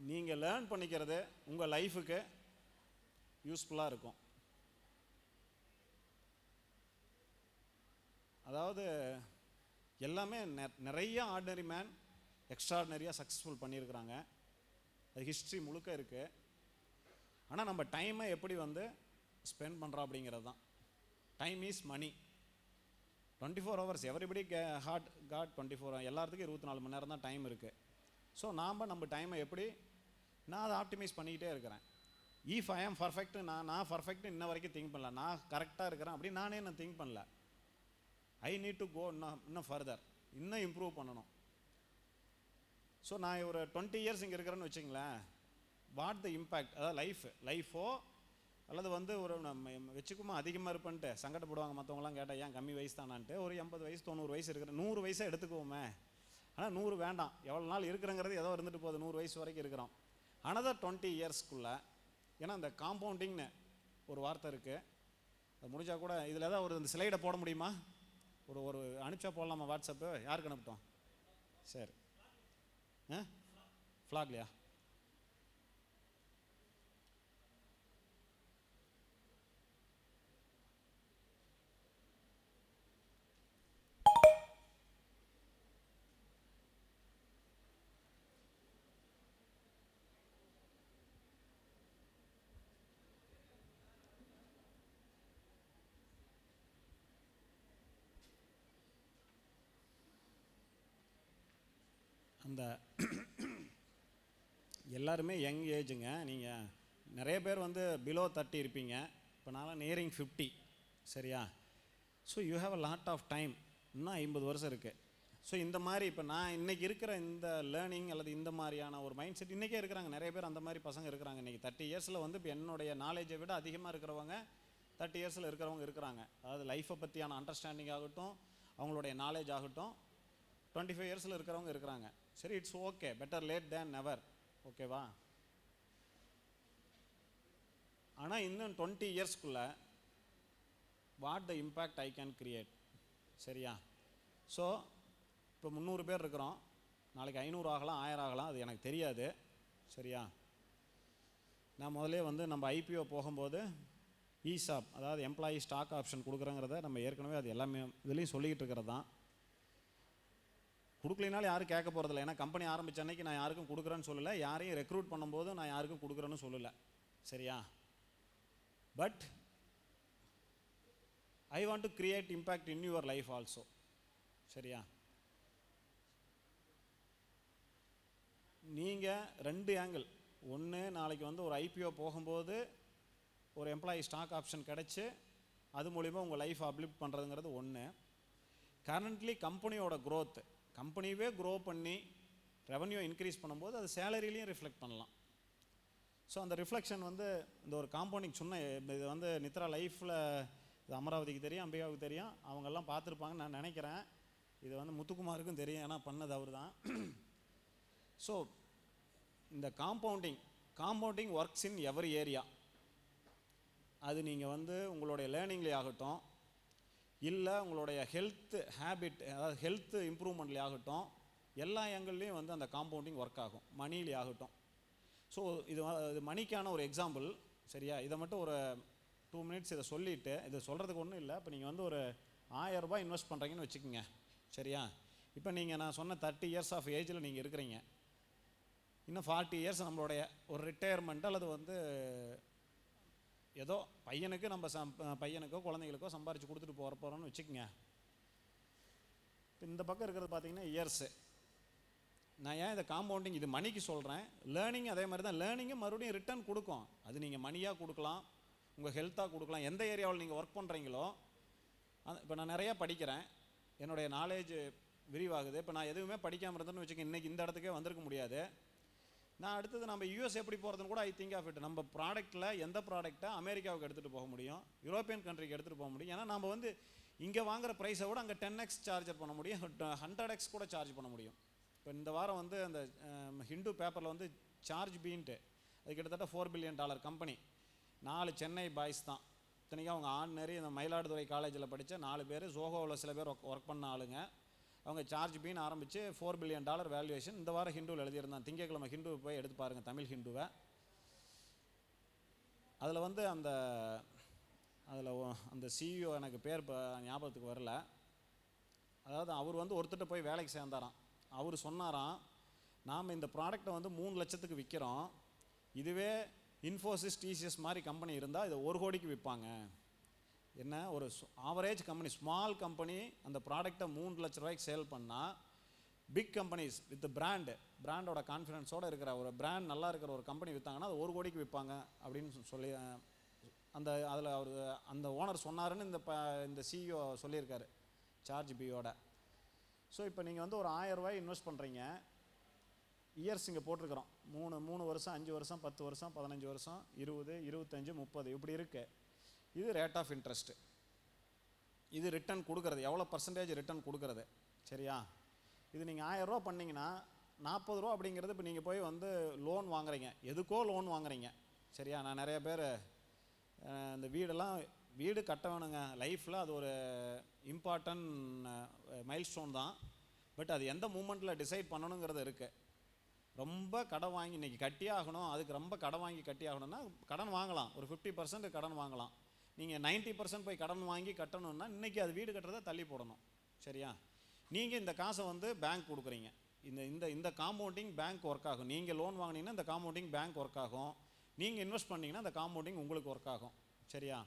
நீங்கள் லேர்ன் பண்ணிக்கிறது உங்கள் லைஃபுக்கு யூஸ்ஃபுல்லாக இருக்கும். அதாவது எல்லாமே நிறைய ஆர்டினரி மேன் எக்ஸ்ட்ராடினரியாக சக்ஸஸ்ஃபுல் பண்ணியிருக்கிறாங்க. அது ஹிஸ்ட்ரி முழுக்க இருக்குது. ஆனால் நம்ம டைமை எப்படி வந்து ஸ்பெண்ட் பண்ணுறோம் அப்படிங்கிறது தான். Time is money. 24 hours everybody got 24 எல்லாத்துக்கும் 24 மணி நேரம் தான் டைம் இருக்குது. ஸோ நம்ம டைமை எப்படி நான் அதை ஆப்டிமைஸ் பண்ணிக்கிட்டே இருக்கிறேன். இஃப் ஐ ஆம் பர்ஃபெக்ட், நான் பர்ஃபெக்ட் இன்ன வரைக்கும் திங்க் பண்ணல. நான் கரெக்டாக இருக்கிறேன் அப்படி நானே நான் திங்க் பண்ணல. ஐ நீட் டு கோ இன்னும் ஃபர்தர், இன்னும் இம்ப்ரூவ் பண்ணணும். ஸோ நான் ஒரு 20 years இங்கே இருக்கிறேன்னு வச்சுங்களேன். வாட் த இம்பேக்ட், அதாவது லைஃபோ அல்லது வந்து ஒரு நம்ம வச்சுக்குமா அதிகமாக இருப்பேன்ட்டு சங்கடப்படுவாங்க மற்றவங்களாம் கேட்டால், ஏன் கம்மி வயசு தானான்ட்டு. ஒரு 80 வயசு 90 வயசு இருக்கிற 100 வயசை எடுத்துக்குவோமே. ஆனால் 100 வேண்டாம், எவ்வளோ நாள் இருக்கிறங்கிறது ஏதோ இருந்துட்டு போகுது. 100 வயசு வரைக்கும் இருக்கிறோம். another 20 yearsக்குள்ளே, ஏன்னா இந்த காம்பவுண்டிங்னு ஒரு வார்த்தை இருக்குது. அது முடிஞ்சால் கூட இதில் ஏதாவது ஒரு இந்த ஸ்லைடை போட முடியுமா? ஒரு அனுப்பிச்சா போடலாமா? வாட்ஸ்அப்பு யாருக்கு அனுப்பிட்டோம்? சரி, ஃப்ளாக்லையா? அந்த எல்லாருமே யங் ஏஜுங்க. நீங்கள் நிறைய பேர் வந்து பிலோ 30 இருப்பீங்க. இப்போ நான் நியரிங் 50. சரியா? So you have a lot of time. இன்னும் 50 வருஷம் இருக்குது. ஸோ இந்த மாதிரி இப்போ நான் இன்றைக்கி இருக்கிற இந்த லேர்னிங் அல்லது இந்த மாதிரியான ஒரு மைண்ட் செட் இன்றைக்கே இருக்கிறாங்க. நிறைய பேர் அந்த மாதிரி பசங்க இருக்கிறாங்க. இன்றைக்கி 30 yearsல வந்து இப்போ என்னுடைய நாலேஜை விட அதிகமாக இருக்கிறவங்க 30 yearsல இருக்கிறவங்க இருக்கிறாங்க. அதாவது லைஃப்பை பற்றியான அண்டர்ஸ்டாண்டிங் ஆகட்டும், அவங்களுடைய நாலேஜ் ஆகட்டும், 25 yearsல இருக்கிறவங்க இருக்கிறாங்க. சரி, it's okay, better late than never. ஓகேவா? ஆனால் இன்னும் 20 yearsக்குள்ளே what the impact I can create. சரியா? ஸோ இப்போ 300 பேர் இருக்கிறோம். நாளைக்கு 500 ஆகலாம், 1000 ஆகலாம், அது எனக்கு தெரியாது. சரியா? நான் முதலே வந்து நம்ம ஐபிஓ போகும்போது ஈசாப், அதாவது எம்ப்ளாயி ஸ்டாக் ஆப்ஷன் கொடுக்குறேங்கிறத நம்ம ஏற்கனவே அது எல்லாமே இதுலேயும் சொல்லிக்கிட்டு இருக்கிறது தான். கொடுக்கலினாலும் யாரும் கேட்க போகிறதில்ல. ஏன்னா கம்பெனி ஆரம்பித்த அன்னைக்கு நான் யாருக்கும் கொடுக்குறேன்னு சொல்லலை, யாரையும் ரெக்ரூட் பண்ணும்போது நான் யாருக்கும் கொடுக்குறேன்னு சொல்லலை. சரியா? But I want to create impact in your life also. சரியா? நீங்கள் 2 ஆங்கிள். ஒன்று, நாளைக்கு வந்து ஒரு ஐபிஓ போகும்போது ஒரு எம்ப்ளாயி ஸ்டாக் ஆப்ஷன் கிடச்சி அது மூலிமா உங்கள் லைஃப் அப்லிஃப்ட் பண்ணுறதுங்கிறது ஒன்று. கரண்ட்லி கம்பெனியோட க்ரோத், கம்பெனியே க்ரோ பண்ணி ரெவன்யூ இன்க்ரீஸ் பண்ணும்போது அது சேலரிலையும் ரிஃப்ளெக்ட் பண்ணலாம். ஸோ அந்த ரிஃப்ளெக்ஷன் வந்து இந்த ஒரு காம்பவுண்டிங் சொன்ன இது வந்து நித்ரா லைஃப்பில் இது அமராவதிக்கு தெரியும், அம்பிகாவுக்கு தெரியும், அவங்கெல்லாம் பார்த்துருப்பாங்கன்னு நான் நினைக்கிறேன். இது வந்து முத்துக்குமாருக்கும் தெரியும், ஏன்னா பண்ணது அவர் தான். ஸோ இந்த compounding works in every area. அது நீங்கள் வந்து உங்களுடைய லேர்னிங்லேயே ஆகட்டும், இல்லை உங்களுடைய ஹெல்த் ஹேபிட், அதாவது ஹெல்த் இம்ப்ரூவ்மெண்ட்லேயே ஆகட்டும், எல்லா ஆங்கிள்லேயும் வந்து அந்த காம்பவுண்டிங் ஒர்க் ஆகும். மணிலே ஆகட்டும். ஸோ இது மணிக்கான ஒரு எக்ஸாம்பிள். சரியா? இதை மட்டும் ஒரு 2 minutes இதை சொல்லிவிட்டு, இது சொல்கிறதுக்கு ஒன்றும் இல்லை. இப்போ நீங்கள் வந்து ஒரு 1000 ரூபாய் இன்வெஸ்ட் பண்ணுறீங்கன்னு வச்சுக்கோங்க. சரியா? இப்போ நீங்கள் நான் சொன்ன 30 years ஆஃப் ஏஜில் நீங்கள் இருக்கிறீங்க. இன்னும் 40 years நம்மளுடைய ஒரு ரிட்டையர்மெண்ட் அல்லது வந்து ஏதோ பையனுக்கு நம்ம பையனுக்கோ குழந்தைகளுக்கோ சம்பாரித்து கொடுத்துட்டு போகிறோன்னு வச்சுக்கோங்க. இந்த பக்கம் இருக்கிறது பார்த்தீங்கன்னா இயர்ஸு. நான் ஏன் இந்த காம்பவுண்டிங் இது மணிக்கு சொல்கிறேன், லேர்னிங் அதே மாதிரி தான். லேர்னிங்கும் மறுபடியும் ரிட்டர்ன் கொடுக்கும். அது நீங்கள் மணியாக கொடுக்கலாம், உங்கள் ஹெல்த்தாக கொடுக்கலாம். எந்த ஏரியாவில் நீங்கள் ஒர்க் பண்ணுறீங்களோ, இப்போ நான் நிறையா படிக்கிறேன், என்னுடைய நாலேஜ் விரிவாகுது. இப்போ நான் எதுவுமே படிக்காமல் இருந்தேன்னு வச்சுக்கோங்க, இன்றைக்கி இந்த இடத்துக்கே வந்திருக்க முடியாது. நான் அடுத்தது நம்ம யூஎஸ் எப்படி போகிறதுன்னு கூட ஐ திங்க் ஆஃப் இட். நம்ம ப்ராடக்ட்டில் எந்த ப்ராடக்ட்டை அமெரிக்காவுக்கு எடுத்துகிட்டு போக முடியும், யூரோப்பியன் கண்ட்ரிக்கு எடுத்துகிட்டு போக முடியும். ஏன்னா நம்ம வந்து இங்கே வாங்குகிற ப்ரைஸை விட அங்கே 10x சார்ஜர் பண்ண முடியும், 100x கூட சார்ஜ் பண்ண முடியும். இப்போ இந்த வாரம் வந்து அந்த ஹிந்து பேப்பரில் வந்து சார்ஜ் பீன்ட்டு, அது கிட்டத்தட்ட $4 billion கம்பெனி. 4 சென்னை பாய்ஸ் தான். இத்தனைக்கும் அவங்க ஆர்டினரி இந்த மயிலாடுதுறை காலேஜில் படித்த 4 பேர், ஜோகோவில் சில பேர் ஒர்க் பண்ண ஆளுங்க. அவங்க சார்ஜ் பீன்னு ஆரம்பித்து $4 பில்லியன் வேல்யூவேஷன். இந்த வாரம் ஹிந்துவில் எழுதியிருந்தான், திங்கக்கிழமை ஹிந்துவை போய் எடுத்து பாருங்கள், தமிழ் ஹிந்துவை. அதில் வந்து அந்த சிஇஓ எனக்கு பேர் இப்போ ஞாபகத்துக்கு வரல. அதாவது அவர் வந்து ஒருத்தட்ட போய் வேலைக்கு சேர்ந்தாராம். அவர் சொன்னாராம், நாம் இந்த ப்ராடக்டை வந்து 3 லட்சத்துக்கு விற்கிறோம், இதுவே இன்ஃபோசிஸ் டிசிஎஸ் மாதிரி கம்பெனி இருந்தால் இதை 1 கோடிக்கு விற்பாங்க. என்ன ஒரு ஆவரேஜ் கம்பெனி, ஸ்மால் கம்பெனி அந்த ப்ராடக்டை 3 லட்ச ரூபாய்க்கு சேல் பண்ணால், பிக் கம்பெனிஸ் வித் பிராண்டோட கான்ஃபிடன்ஸோடு இருக்கிற ஒரு பிராண்ட் நல்லா இருக்கிற ஒரு கம்பெனி விற்றாங்கன்னா அது 1 கோடிக்கு விற்பாங்க அப்படின்னு சொல்லி அதில் அவர் அந்த ஓனர் சொன்னாருன்னு இந்த சிஇஓ சொல்லியிருக்காரு சார்ஜ் பியோட. ஸோ இப்போ நீங்கள் வந்து ஒரு 1000 ரூபாய் இன்வெஸ்ட் பண்ணுறீங்க, இயர்ஸ் இங்கே போட்டிருக்கிறோம், 3 வருஷம், 5 வருஷம், 10 வருஷம், 15 வருஷம், 20, 25, 30 இப்படி இருக்குது. இது ரேட் ஆஃப் இன்ட்ரெஸ்ட்டு. இது ரிட்டர்ன் கொடுக்குறது, எவ்வளோ பர்சன்டேஜ் ரிட்டர்ன் கொடுக்குறது. சரியா? இது நீங்கள் 1000 ரூபா பண்ணிங்கன்னா 40 ரூபா அப்படிங்கிறது இப்போ நீங்கள் போய் வந்து லோன் வாங்குறீங்க, எதுக்கோ லோன் வாங்குறீங்க. சரியா? நான் நிறைய பேர் இந்த வீடு கட்ட வேணுங்க லைஃப்பில், அது ஒரு இம்பார்ட்டன்ட் மைல்ஸ்டோன் தான். பட் அது எந்த மூமெண்ட்டில் டிசைட் பண்ணணுங்கிறது இருக்குது. ரொம்ப கடன் வாங்கி இன்றைக்கி கட்டியே ஆகணும், அதுக்கு ரொம்ப கடன் வாங்கி கட்டி ஆகணும்னா கடன் வாங்கலாம், ஒரு 50% கடன் வாங்கலாம். நீங்கள் 90% போய் கடன் வாங்கி கட்டணும்னா இன்றைக்கி அது வீடு கட்டுறதை தள்ளி போடணும். சரியா? நீங்கள் இந்த காசை வந்து பேங்க் கொடுக்குறீங்க, இந்த காம்பவுண்டிங் பேங்க் ஒர்க் ஆகும். நீங்கள் லோன் வாங்கினீங்கன்னா இந்த காம்பவுண்டிங் பேங்க் ஒர்க் ஆகும், நீங்கள் இன்வெஸ்ட் பண்ணிங்கன்னா இந்த காம்பவுண்டிங் உங்களுக்கு ஒர்க் ஆகும். சரியா?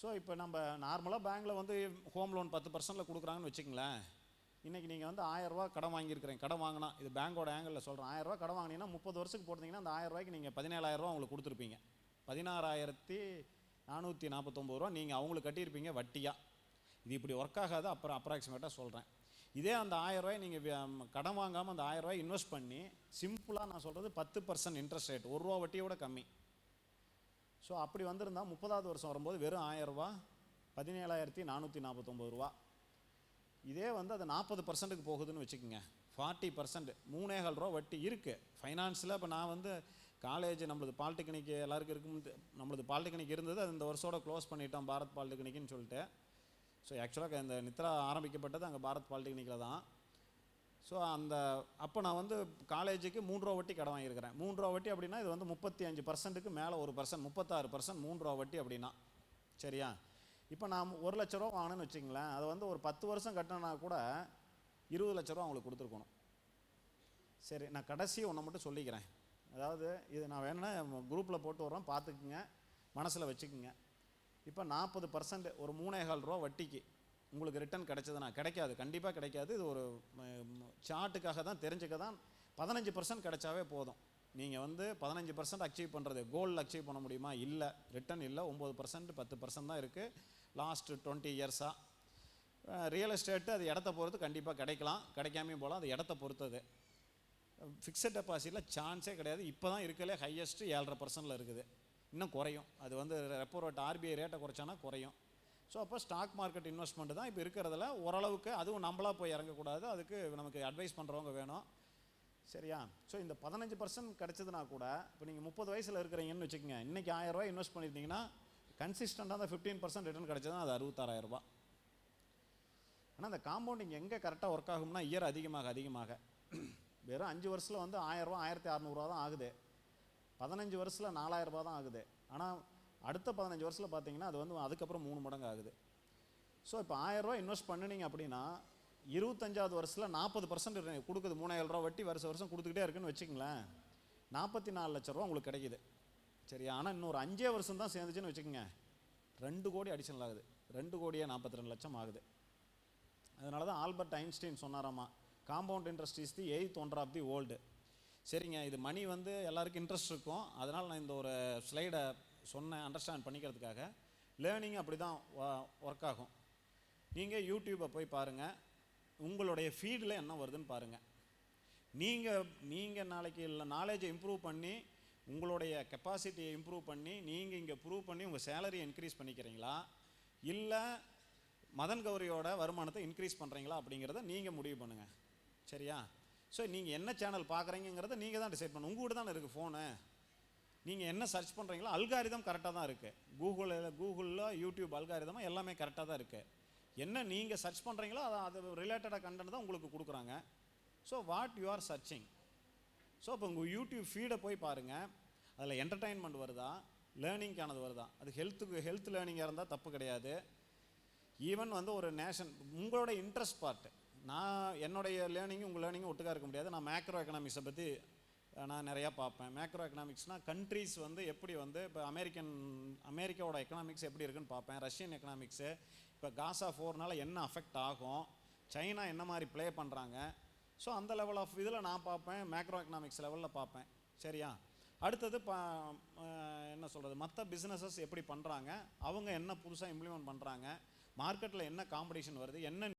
ஸோ இப்போ நம்ம நார்மலாக பேங்க்கில் வந்து ஹோம் லோன் 10%ல் கொடுக்குறாங்கன்னு வச்சுங்களேன். இன்றைக்கி நீங்கள் வந்து 1000 ரூபா கடன் வாங்கியிருக்கிறீங்க, கடன் வாங்கினா இது பேங்கோட ஆங்கிளில் சொல்கிறேன், 1000 ரூபா கடன் வாங்கினீங்கன்னா 30 வருஷத்துக்கு போட்டிங்கன்னா அந்த 1000 ரூபாய்க்கு நீங்கள் 17,000 ரூபா உங்களுக்கு கொடுத்துருப்பீங்க. 16,449 ரூபா நீங்கள் அவங்களுக்கு கட்டியிருப்பீங்க வட்டியாக. இது இப்படி ஒர்க் ஆகாது, அப்புறம் அப்ராக்சிமேட்டாக சொல்கிறேன். இதே அந்த 1000 ரூபாய் நீங்கள் கடன் வாங்காமல் அந்த 1000 ரூபாய் இன்வெஸ்ட் பண்ணி, சிம்பிளாக நான் சொல்கிறது 10% இன்ட்ரெஸ்ட் ரேட், 1 ரூபா வட்டியோட கம்மி. ஸோ அப்படி வந்திருந்தால் 30வது வருஷம் வரும்போது வெறும் 1000 ரூபா 17,449 ரூபா. இதே வந்து அது 40%க்கு போகுதுன்னு வச்சுக்கோங்க, 40%, 3,4 ரூபா வட்டி இருக்குது ஃபைனான்ஸில். இப்போ நான் வந்து காலேஜ் நம்மளது பாலிடெக்னிக் எல்லாருக்கும் இருக்கும், நம்மளது பாலிடெக்னிக் இருந்தது, அது இந்த வருஷோட க்ளோஸ் பண்ணிட்டோம் பாரத் பாலிடெக்னிக்னு சொல்லிட்டு. ஸோ ஆக்சுவலாக இந்த நித்ரா ஆரம்பிக்கப்பட்டது அங்கே பாரத் பாலிடெக்னிக்கில் தான். ஸோ அப்போ நான் வந்து காலேஜுக்கு 3 ரூபா வட்டி கடன் வாங்கியிருக்கிறேன். 3 ரூபா வட்டி அப்படின்னா இது வந்து 35%க்கு மேலே 1%, 36%, 3 ரூபா வட்டி அப்படின்னா. சரியா? இப்போ நான் 1 லட்ச ரூபா வாங்கினேன்னு வச்சுங்களேன், அதை வந்து ஒரு 10 வருஷம் கட்டினா கூட 20 லட்ச ரூபா அவங்களுக்கு கொடுத்துருக்கணும். சரி, நான் கடைசி ஒன்றை மட்டும் சொல்லிக்கிறேன். அதாவது இது நான் வேணும்னா குரூப்பில் போட்டு வர்றோம், பார்த்துக்குங்க, மனசில் வச்சுக்குங்க. இப்போ 40% ஒரு 3,4 ரூபா வட்டிக்கு உங்களுக்கு ரிட்டர்ன் கிடைச்சதுன்னா, கிடைக்காது, கண்டிப்பாக கிடைக்காது. இது ஒரு சார்ட்டுக்காக தான், தெரிஞ்சுக்க தான். 15% கிடைச்சாவே போதும். நீங்கள் வந்து 15% அச்சீவ் பண்ணுறது, கோல் அச்சீவ் பண்ண முடியுமா? இல்லை, ரிட்டர்ன் இல்லை. 9%, 10% தான் இருக்குது லாஸ்ட்டு 20 இயர்ஸாக. ரியல் எஸ்டேட்டு அது இடத்த பொறுத்து கண்டிப்பாக கிடைக்கலாம், கிடைக்காமையும் போகலாம், அது இடத்த பொறுத்தது. ஃபிக்ஸட் டெபாசிட்டில் சான்ஸே கிடையாது. இப்போ தான் இருக்கலே ஹையஸ்ட்டு 7.5%ல் இருக்குது, இன்னும் குறையும். அது வந்து ரெப்போ ரேட் ஆர்பிஐ ரேட்டை குறைச்சானா குறையும். ஸோ அப்போ ஸ்டாக் மார்க்கெட் இன்வெஸ்ட்மெண்ட் தான் இப்போ இருக்கிறதுல ஓரளவுக்கு. அதுவும் நம்மளாக போய் இறங்கக்கூடாது, அதுக்கு நமக்கு அட்வைஸ் பண்ணுறவங்க வேணும். சரியா? ஸோ இந்த 15% கிடச்சதுனா கூட, இப்போ நீங்கள் 30 வயசில் இருக்கிறீங்கன்னு வச்சுக்கோங்க, இன்றைக்கி 1000 ரூபாய் இன்வெஸ்ட் பண்ணியிருந்தீங்கன்னா கன்சிஸ்டண்ட்டாக அந்த 15% ரிட்டர்ன் கிடச்சதுன்னா அது 66,000 ரூபா. ஆனால் அந்த காம்பவுண்டிங் எங்கே கரெக்டாக ஒர்க் ஆகும்னா, இயர் அதிகமாக வெறும் 5 வருஷத்தில் வந்து 1000 ரூபா 1,600 ரூபா தான் ஆகுது. 15 வருஷத்தில் 4,000 ரூபா தான் ஆகுது. ஆனால் அடுத்த 15 வருஷத்தில் பார்த்தீங்கன்னா அது வந்து அதுக்கப்புறம் 3 மடங்கு ஆகுது. ஸோ இப்போ 1000 ரூபா இன்வெஸ்ட் பண்ணினீங்க அப்படின்னா 25வது வருஷத்தில் 40% கொடுக்குது. 3,000 ரூபா வட்டி வருஷம் கொடுத்துக்கிட்டே இருக்குன்னு வச்சுக்கங்களேன், 44 லட்ச ரூபா உங்களுக்கு கிடைக்குது. சரியா? ஆனால் இன்னொரு 5 வருஷம் தான் சேர்ந்துச்சுன்னு வச்சுக்கோங்க, 2 கோடி அடிஷனல் ஆகுது, 2,42 லட்சம் ஆகுது. அதனால தான் ஆல்பர்ட் ஐன்ஸ்டீன் சொன்னாராமா, compound interest is the 8th wonder of the world. சரிங்க, இது மணி வந்து எல்லாருக்கும் இன்ட்ரெஸ்ட் இருக்கும், அதனால் நான் இந்த ஒரு ஸ்லைடை சொன்னேன் அண்டர்ஸ்டாண்ட் பண்ணிக்கிறதுக்காக. லேர்னிங் அப்படி தான் ஒர்க் ஆகும். நீங்கள் யூடியூப்பை போய் பாருங்கள், உங்களுடைய ஃபீல்டில் என்ன வருதுன்னு பாருங்கள். நீங்கள் நாளைக்கு இல்லை நாலேஜை இம்ப்ரூவ் பண்ணி, உங்களுடைய கெப்பாசிட்டியை இம்ப்ரூவ் பண்ணி, நீங்கள் இங்கே ப்ரூவ் பண்ணி உங்கள் சேலரியை இன்க்ரீஸ் பண்ணிக்கிறீங்களா, இல்லை மதன் கௌரியோட வருமானத்தை இன்க்ரீஸ் பண்ணுறீங்களா அப்படிங்கிறத நீங்கள் முடிவு பண்ணுங்கள். சரியா? ஸோ நீங்கள் என்ன சேனல் பார்க்குறீங்கிறத நீங்கள் தான் டிசைட் பண்ணணும். உங்கள்கிட்ட தானே இருக்குது ஃபோனு. நீங்கள் என்ன சர்ச் பண்ணுறீங்களோ அல்காரிதம் கரெக்டாக தான் இருக்குது. கூகுளில் யூடியூப் அல்காரிதமாக எல்லாமே கரெக்டாக தான் இருக்குது. என்ன நீங்கள் சர்ச் பண்ணுறீங்களோ அது ரிலேட்டடாக கண்டென்ட் தான் உங்களுக்கு கொடுக்குறாங்க. So what you are searching. So இப்போ உங்கள் யூடியூப் ஃபீடை போய் பாருங்கள், அதில் என்டர்டைன்மெண்ட் வருதா, லேர்னிங்கானது வருதா. அது ஹெல்த் லேர்னிங்காக இருந்தால் தப்பு கிடையாது. ஈவன் வந்து ஒரு நேஷன் உங்களோட இன்ட்ரெஸ்ட் பார்ட்டு. நான் என்னுடைய லேர்னிங்கும் உங்கள் லேர்னிங்கும் ஒட்டுக்காக இருக்க முடியாது. நான் மேக்ரோ எக்கனாமிக்ஸை பற்றி நான் நிறையா பார்ப்பேன். மேக்ரோ எக்கனாமிக்ஸ்னால் கண்ட்ரீஸ் வந்து எப்படி வந்து இப்போ அமெரிக்காவோட எக்கனாமிக்ஸ் எப்படி இருக்குன்னு பார்ப்பேன். ரஷ்யன் எக்கனாமிக்ஸு இப்போ காசா 4னால என்ன அஃபெக்ட் ஆகும், சைனா என்ன மாதிரி ப்ளே பண்ணுறாங்க. ஸோ அந்த லெவல் ஆஃப் இதில் நான் பார்ப்பேன், மேக்ரோ எக்கனாமிக்ஸ் லெவலில் பார்ப்பேன். சரியா? அடுத்தது என்ன சொல்கிறது, மற்ற பிஸ்னஸஸ் எப்படி பண்ணுறாங்க, அவங்க என்ன புதுசாக இம்ப்ளிமெண்ட் பண்ணுறாங்க, மார்க்கெட்டில் என்ன காம்படிஷன் வருது, என்ன